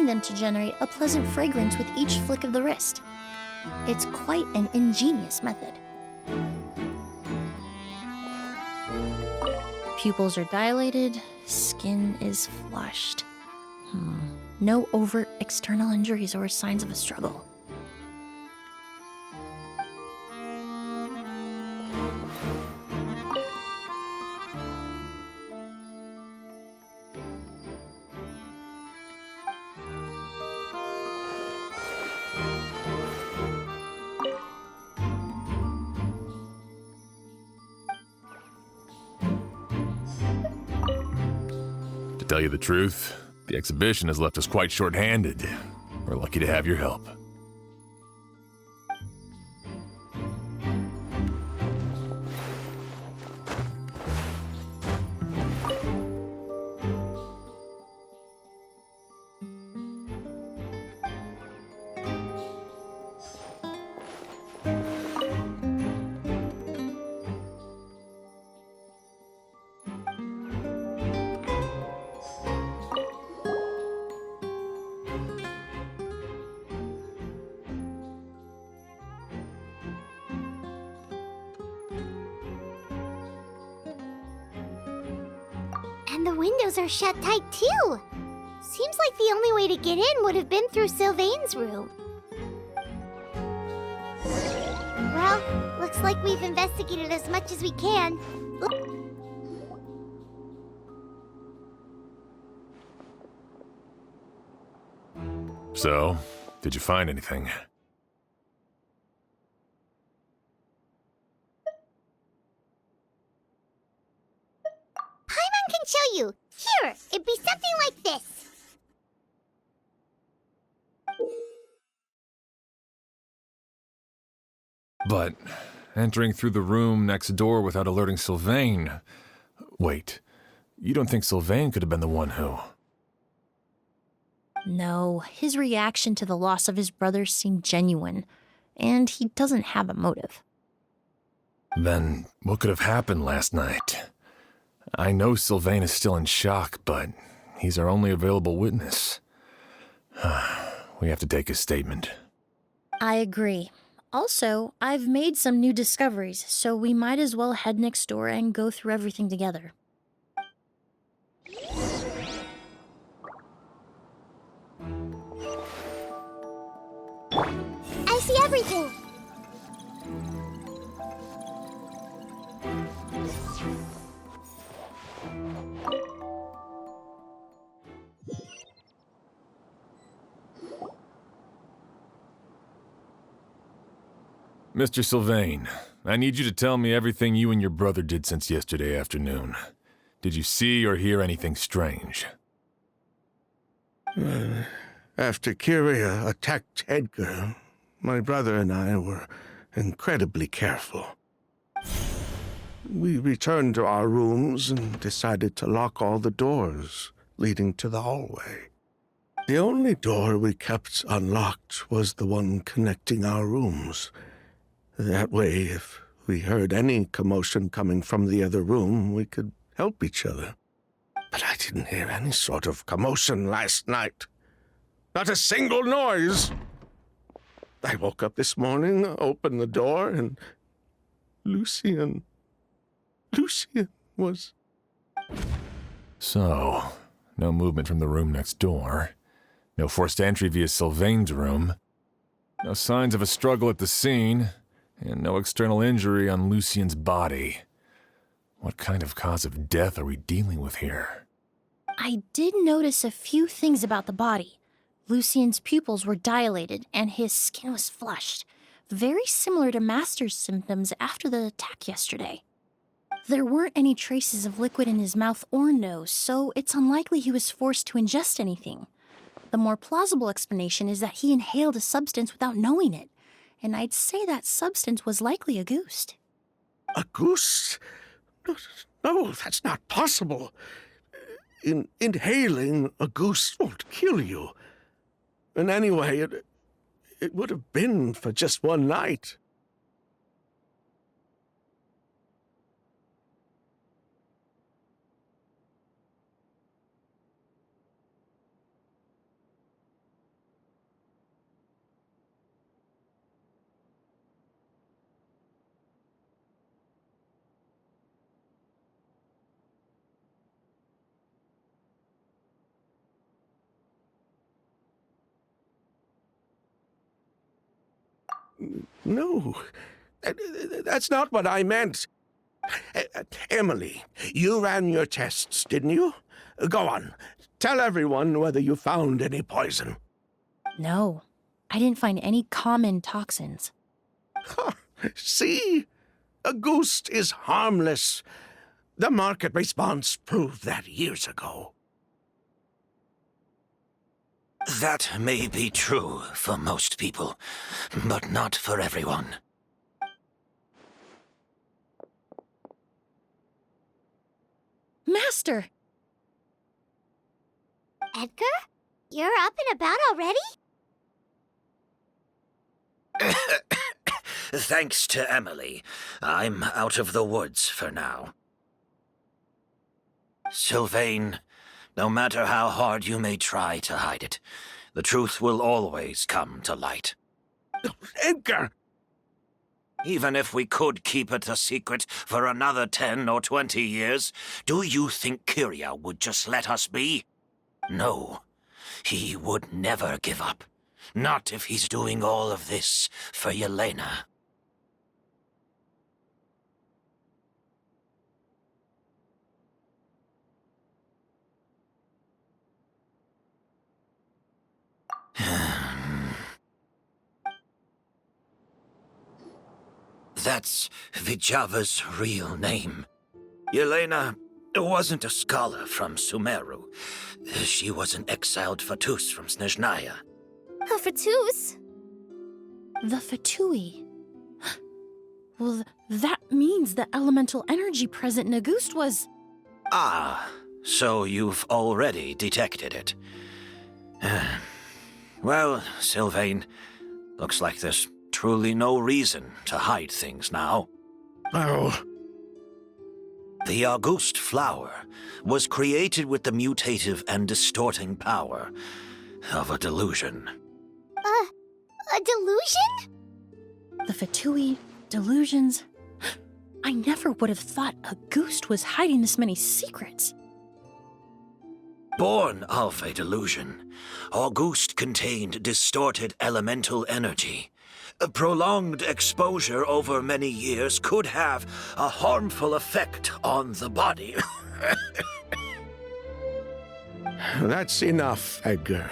them to generate a pleasant fragrance with each flick of the wrist. It's quite an ingenious method. Pupils are dilated, skin is flushed. No overt external injuries or signs of a struggle. To tell you the truth, the exhibition has left us quite short-handed. We're lucky to have your help. And the windows are shut tight too. Seems like the only way to get in would have been through Sylvain's room. Well, looks like we've investigated as much as we can. So, did you find anything? Paimon can show you. Here, it'd be something like this. But entering through the room next door without alerting Sylvain... Wait, you don't think Sylvain could have been the one who... No, his reaction to the loss of his brother seemed genuine, and he doesn't have a motive. Then what could have happened last night? I know Sylvain is still in shock, but he's our only available witness. We have to take his statement. I agree. Also, I've made some new discoveries, so we might as well head next door and go through everything together. I see everything. Mr. Sylvain, I need you to tell me everything you and your brother did since yesterday afternoon. Did you see or hear anything strange? After Kyria attacked Edgar, my brother and I were incredibly careful. We returned to our rooms and decided to lock all the doors leading to the hallway. The only door we kept unlocked was the one connecting our rooms. That way, if we heard any commotion coming from the other room, we could help each other. But I didn't hear any sort of commotion last night. Not a single noise. I woke up this morning, opened the door, and Lucien was... So, no movement from the room next door. No forced entry via Sylvain's room. No signs of a struggle at the scene. And no external injury on Lucien's body. What kind of cause of death are we dealing with here? I did notice a few things about the body. Lucien's pupils were dilated, and his skin was flushed, very similar to Master's symptoms after the attack yesterday. There weren't any traces of liquid in his mouth or nose, so it's unlikely he was forced to ingest anything. The more plausible explanation is that he inhaled a substance without knowing it, and I'd say that substance was likely a goose. A goose? No, that's not possible. Inhaling a goose won't kill you. And anyway, it would have been for just one night. No, that's not what I meant. Emily, you ran your tests, didn't you? Go on. Tell everyone whether you found any poison. No, I didn't find any common toxins. See? A ghost is harmless. The market response proved that years ago. That may be true for most people, but not for everyone. Master! Edgar? You're up and about already? Thanks to Emily, I'm out of the woods for now. Sylvain, no matter how hard you may try to hide it, the truth will always come to light. Edgar! Even if we could keep it a secret for another 10 or 20 years, do you think Kyria would just let us be? No, he would never give up. Not if he's doing all of this for Yelena. That's Vijava's real name. Yelena wasn't a scholar from Sumeru. She was an exiled Fatus from Snezhnaya. A Fatus? The Fatui. Well, that means the elemental energy present in Auguste was... Ah, so you've already detected it. Well, Sylvain, looks like there's truly no reason to hide things now. Oh, The Auguste flower was created with the mutative and distorting power of a delusion. A delusion? The Fatui, delusions... I never would have thought Auguste was hiding this many secrets. Born of a delusion, Auguste contained distorted elemental energy. A prolonged exposure over many years could have a harmful effect on the body. that's enough, Edgar.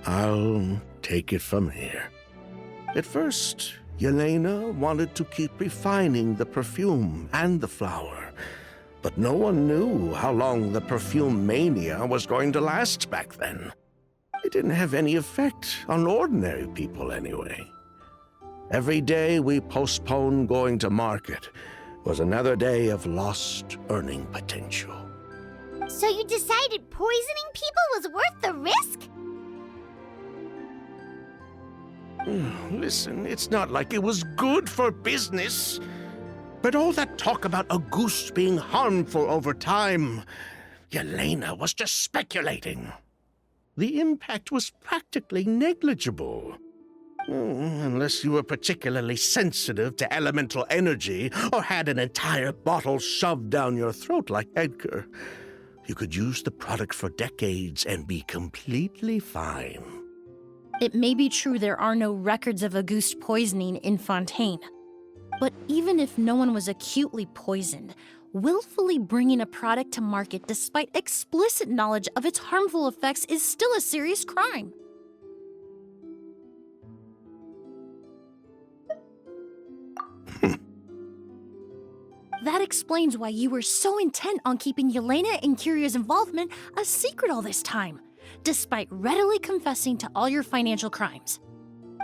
I'll take it from here. At first, Yelena wanted to keep refining the perfume and the flower, but no one knew how long the perfume mania was going to last back then. It didn't have any effect on ordinary people anyway. Every day we postponed going to market was another day of lost earning potential. So you decided poisoning people was worth the risk? Listen, it's not like it was good for business. But all that talk about Auguste being harmful over time, Yelena was just speculating. The impact was practically negligible. Unless you were particularly sensitive to elemental energy or had an entire bottle shoved down your throat like Edgar. You could use the product for decades and be completely fine. It may be true there are no records of Auguste poisoning in Fontaine. But even if no one was acutely poisoned, willfully bringing a product to market despite explicit knowledge of its harmful effects is still a serious crime. That explains why you were so intent on keeping Yelena and Kyria's involvement a secret all this time, despite readily confessing to all your financial crimes.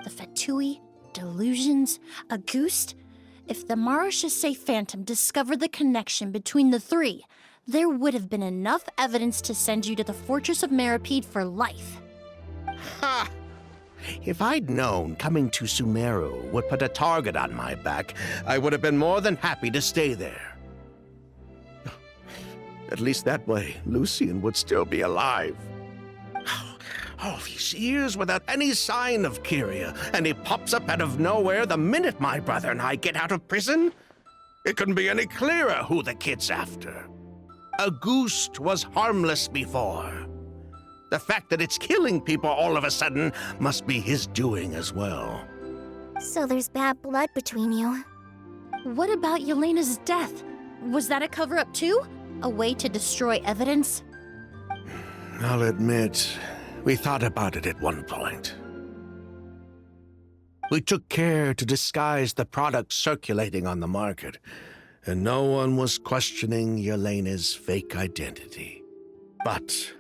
The Fatui, delusions, Auguste. If the Marechaussee Phantom discovered the connection between the three, there would have been enough evidence to send you to the Fortress of Meripede for life. Ha! If I'd known coming to Sumeru would put a target on my back, I would have been more than happy to stay there. At least that way, Lucien would still be alive. All these years without any sign of Kyria, and he pops up out of nowhere the minute my brother and I get out of prison? It couldn't be any clearer who the kid's after. Auguste was harmless before. The fact that it's killing people all of a sudden must be his doing as well. So there's bad blood between you. What about Yelena's death? Was that a cover-up too? A way to destroy evidence? I'll admit, we thought about it at one point. We took care to disguise the products circulating on the market, and no one was questioning Yelena's fake identity. But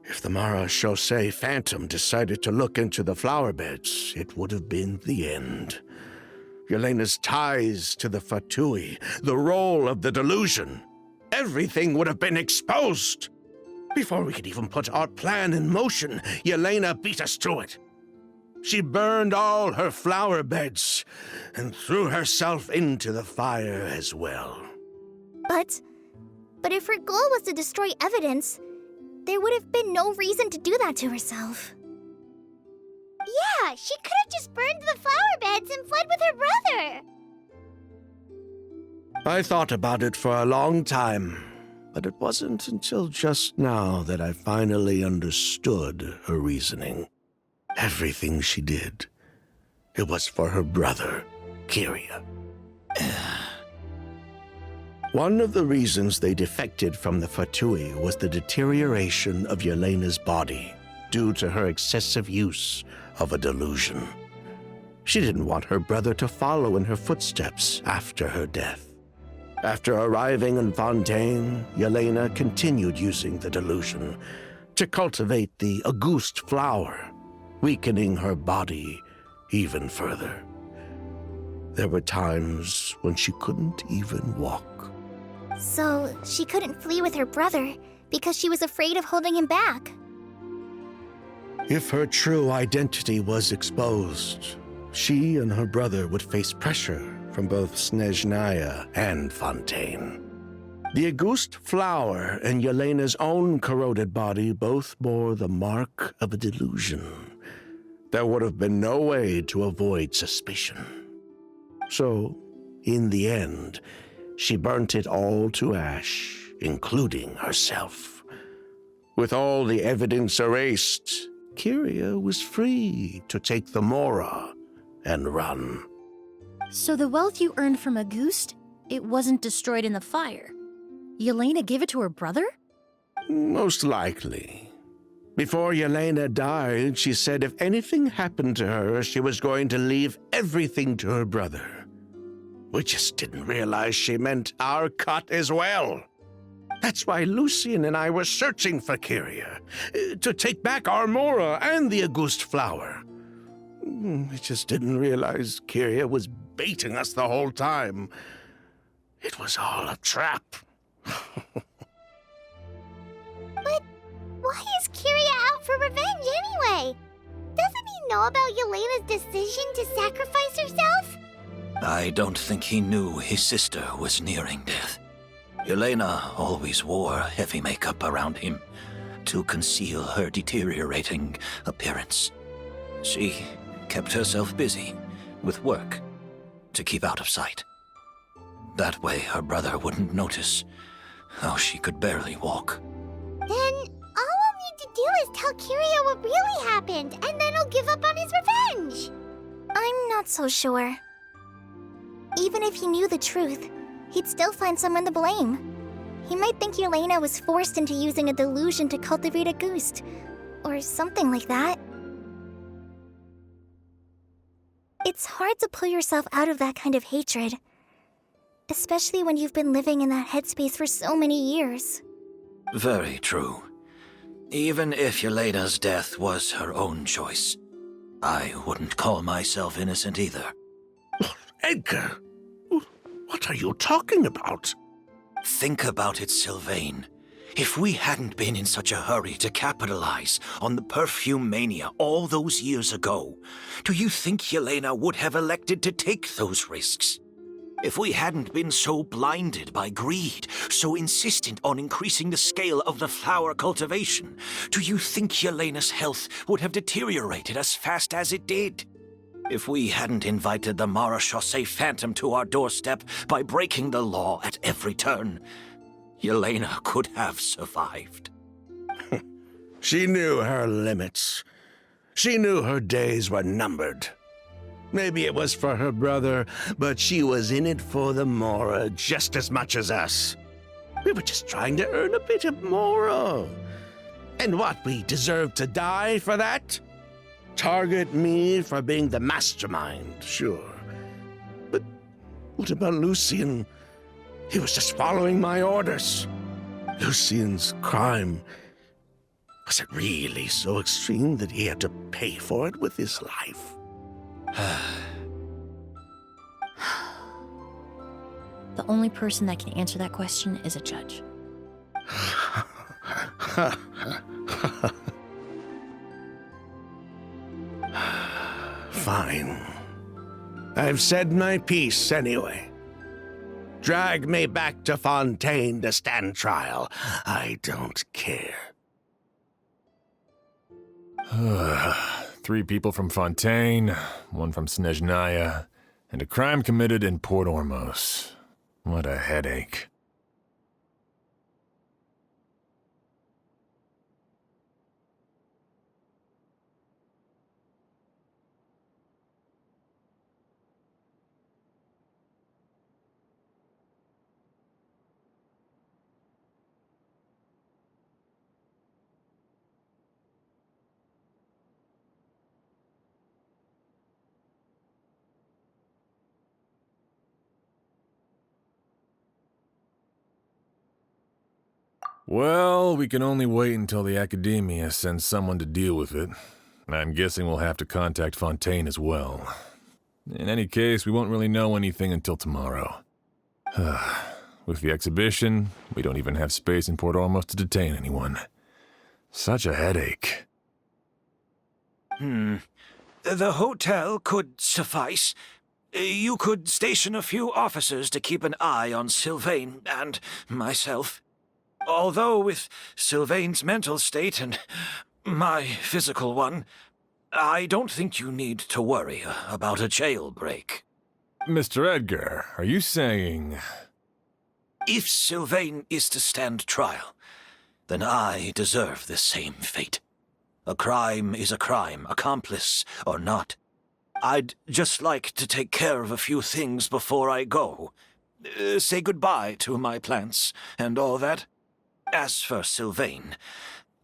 if the Marechaussee Phantom decided to look into the flower beds, it would have been the end. Yelena's ties to the Fatui, the role of the delusion, everything would have been exposed. Before we could even put our plan in motion, Yelena beat us to it. She burned all her flower beds and threw herself into the fire as well. But if her goal was to destroy evidence, there would have been no reason to do that to herself. Yeah, she could have just burned the flower beds and fled with her brother. I thought about it for a long time, but it wasn't until just now that I finally understood her reasoning. Everything she did, it was for her brother, Kiria. One of the reasons they defected from the Fatui was the deterioration of Yelena's body due to her excessive use of a delusion. She didn't want her brother to follow in her footsteps after her death. After arriving in Fontaine, Yelena continued using the delusion to cultivate the Auguste flower, weakening her body even further. There were times when she couldn't even walk. So she couldn't flee with her brother because she was afraid of holding him back. If her true identity was exposed, she and her brother would face pressure from both Snezhnaya and Fontaine. The Auguste flower and Yelena's own corroded body both bore the mark of a delusion. There would have been no way to avoid suspicion. So, in the end, she burnt it all to ash, including herself. With all the evidence erased, Kiria was free to take the Mora and run. So the wealth you earned from Auguste, it wasn't destroyed in the fire. Yelena gave it to her brother? Most likely. Before Yelena died, she said if anything happened to her, she was going to leave everything to her brother. We just didn't realize she meant our cut as well. That's why Lucien and I were searching for Kiria, to take back our Mora and the Auguste flower. We just didn't realize Kiria was baiting us the whole time. It was all a trap. But why is Kiria out for revenge anyway? Doesn't he know about Yelena's decision to sacrifice herself? I don't think he knew his sister was nearing death. Yelena always wore heavy makeup around him to conceal her deteriorating appearance. She kept herself busy with work to keep out of sight. That way her brother wouldn't notice how she could barely walk. Then all we'll need to do is tell Kiria what really happened, and then he'll give up on his revenge. I'm not so sure. Even if he knew the truth, he'd still find someone to blame. He might think Yelena was forced into using a delusion to cultivate Auguste, or something like that. It's hard to pull yourself out of that kind of hatred, especially when you've been living in that headspace for so many years. Very true. Even if Yelena's death was her own choice, I wouldn't call myself innocent either. Edgar, what are you talking about? Think about it, Sylvain. If we hadn't been in such a hurry to capitalize on the perfume mania all those years ago, do you think Yelena would have elected to take those risks? If we hadn't been so blinded by greed, so insistent on increasing the scale of the flower cultivation, do you think Yelena's health would have deteriorated as fast as it did? If we hadn't invited the Marechaussee Phantom to our doorstep by breaking the law at every turn, Yelena could have survived. She knew her limits. She knew her days were numbered. Maybe it was for her brother, but she was in it for the Mora just as much as us. We were just trying to earn a bit of Mora. And what, we deserve to die for that? Target me for being the mastermind, sure. But what about Lucien? He was just following my orders. Lucien's crime, was it really so extreme that he had to pay for it with his life? The only person that can answer that question is a judge. Fine. I've said my piece anyway. Drag me back to Fontaine to stand trial. I don't care. 3 people from Fontaine, 1 from Snezhnaya, and a crime committed in Port Ormos. What a headache. Well, we can only wait until the Academia sends someone to deal with it. I'm guessing we'll have to contact Fontaine as well. In any case, we won't really know anything until tomorrow. With the exhibition, we don't even have space in Port Ormos to detain anyone. Such a headache. The hotel could suffice. You could station a few officers to keep an eye on Sylvain and myself. Although with Sylvain's mental state and my physical one, I don't think you need to worry about a jailbreak. Mr. Edgar, are you saying... If Sylvain is to stand trial, then I deserve the same fate. A crime is a crime, accomplice or not. I'd just like to take care of a few things before I go. Say goodbye to my plants and all that. As for Sylvain,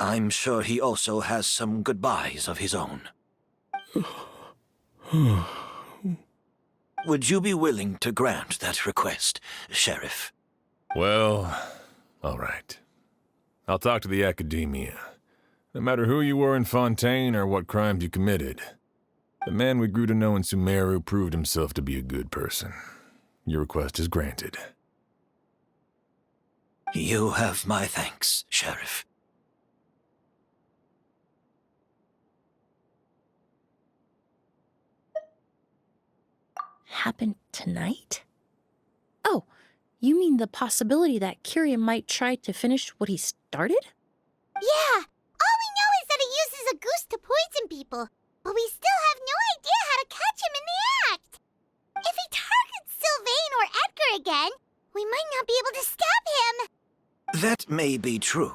I'm sure he also has some goodbyes of his own. Would you be willing to grant that request, Sheriff? Well, all right. I'll talk to the Academia. No matter who you were in Fontaine or what crimes you committed, the man we grew to know in Sumeru proved himself to be a good person. Your request is granted. You have my thanks, Sheriff. Happened tonight? Oh, you mean the possibility that Kiria might try to finish what he started? Yeah, all we know is that he uses a goose to poison people, but we still have no idea how to catch him in the act. If he targets Sylvain or Edgar again, we might not be able to stop him. That may be true,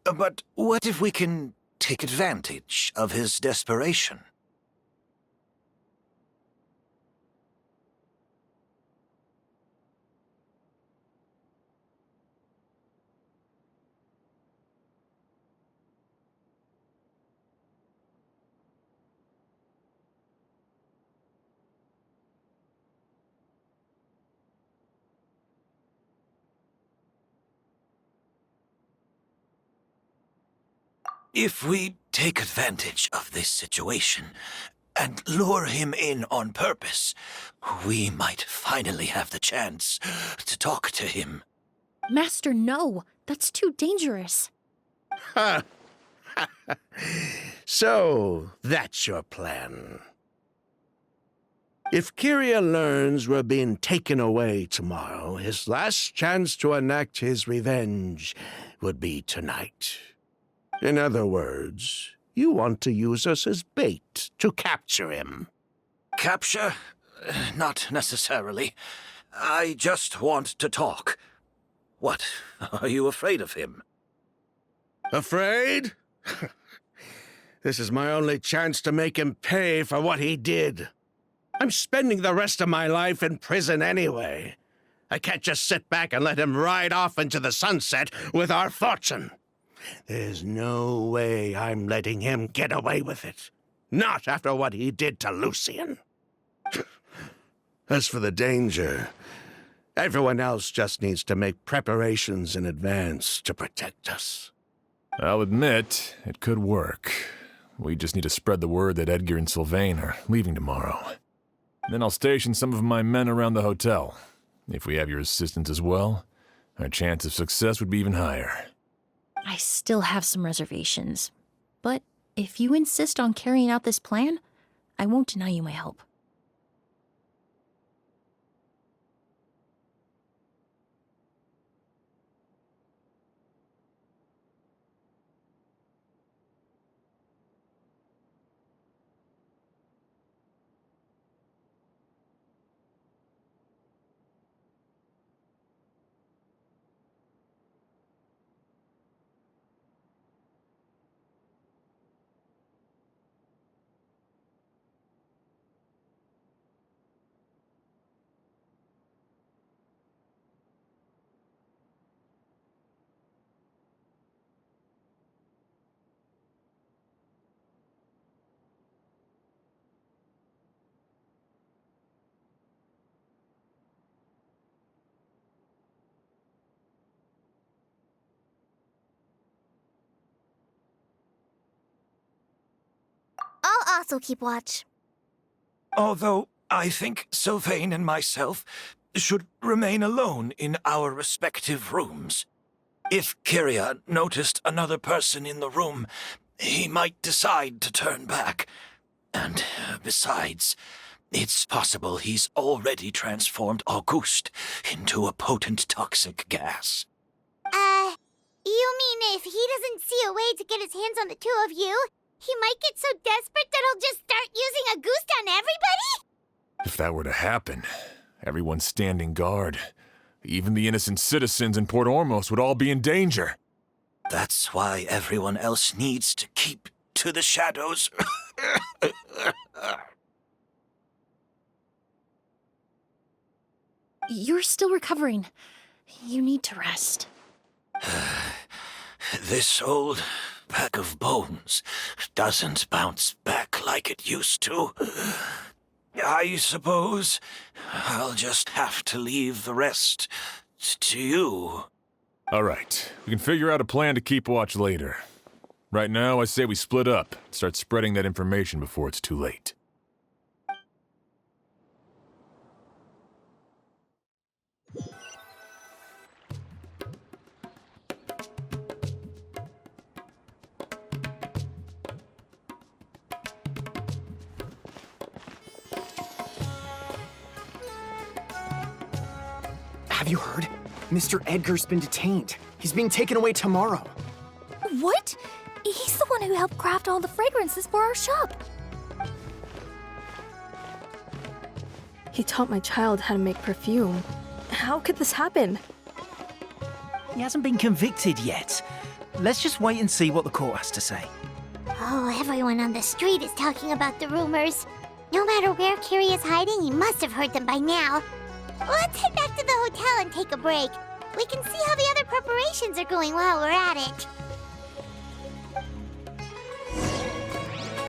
but what if we can take advantage of his desperation? If we take advantage of this situation and lure him in on purpose, we might finally have the chance to talk to him. Master, no. That's too dangerous. Ha! So, that's your plan. If Kiria learns we're being taken away tomorrow, his last chance to enact his revenge would be tonight. In other words, you want to use us as bait to capture him. Capture? Not necessarily. I just want to talk. What? Are you afraid of him? Afraid? This is my only chance to make him pay for what he did. I'm spending the rest of my life in prison anyway. I can't just sit back and let him ride off into the sunset with our fortune. There's no way I'm letting him get away with it. Not after what he did to Lucian. As for the danger, everyone else just needs to make preparations in advance to protect us. I'll admit, it could work. We just need to spread the word that Edgar and Sylvain are leaving tomorrow. Then I'll station some of my men around the hotel. If we have your assistance as well, our chance of success would be even higher. I still have some reservations. But if you insist on carrying out this plan, I won't deny you my help. I'll also keep watch. Although I think Sylvain and myself should remain alone in our respective rooms. If Kyria noticed another person in the room, he might decide to turn back. And besides, it's possible he's already transformed Auguste into a potent toxic gas. You mean if he doesn't see a way to get his hands on the two of you, he might get so desperate that he'll just start using Auguste on everybody? If that were to happen, everyone standing guard, even the innocent citizens in Port Ormos would all be in danger. That's why everyone else needs to keep to the shadows. You're still recovering. You need to rest. This old bag of bones doesn't bounce back like it used to. I suppose I'll just have to leave the rest to you. All right, we can figure out a plan to keep watch later. Right now, I say we split up, start spreading that information before it's too late. Have you heard? Mr. Edgar's been detained. He's being taken away tomorrow. What? He's the one who helped craft all the fragrances for our shop. He taught my child how to make perfume. How could this happen? He hasn't been convicted yet. Let's just wait and see what the court has to say. Oh, everyone on the street is talking about the rumors. No matter where Kyria is hiding, he must have heard them by now. Let's head back to the hotel and take a break. We can see how the other preparations are going while we're at it.